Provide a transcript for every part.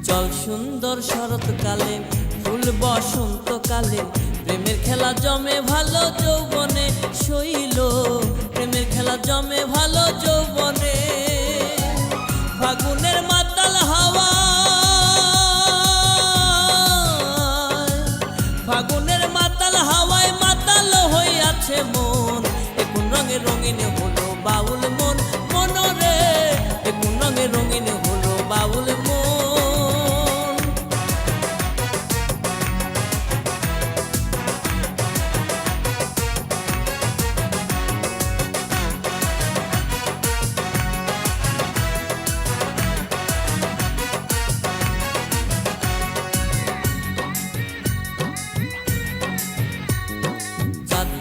জল সুন্দর শরৎকালে, ফুল বসন্তকালে, প্রেমের খেলা জমে ভালো যৌবনে শৈল, প্রেমের খেলা জমে ভালো যৌবনে। ফাগুনের মাতাল হাওয়া, ফাগুনের মাতাল হাওয়ায় মাতাল হইয়াছে মন, এখন রঙে রঙিন হলো বাউল মন, মনরে এখন রঙে রঙিন হলো বাউল মন।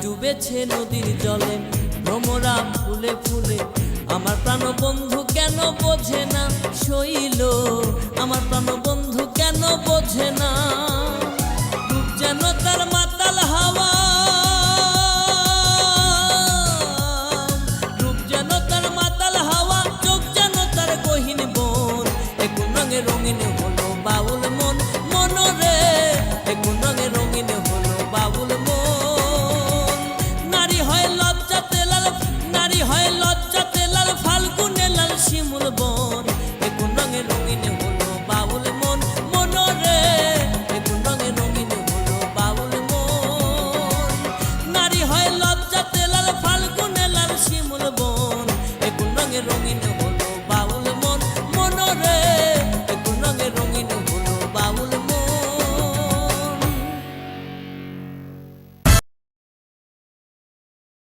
ডুবেছে নদীর জলে, ভ্রমরা ফুলে ফুলে, আমার প্রাণ বন্ধু কেন বোঝে না শৈল, আমার প্রাণ বন্ধু কেন বোঝে না।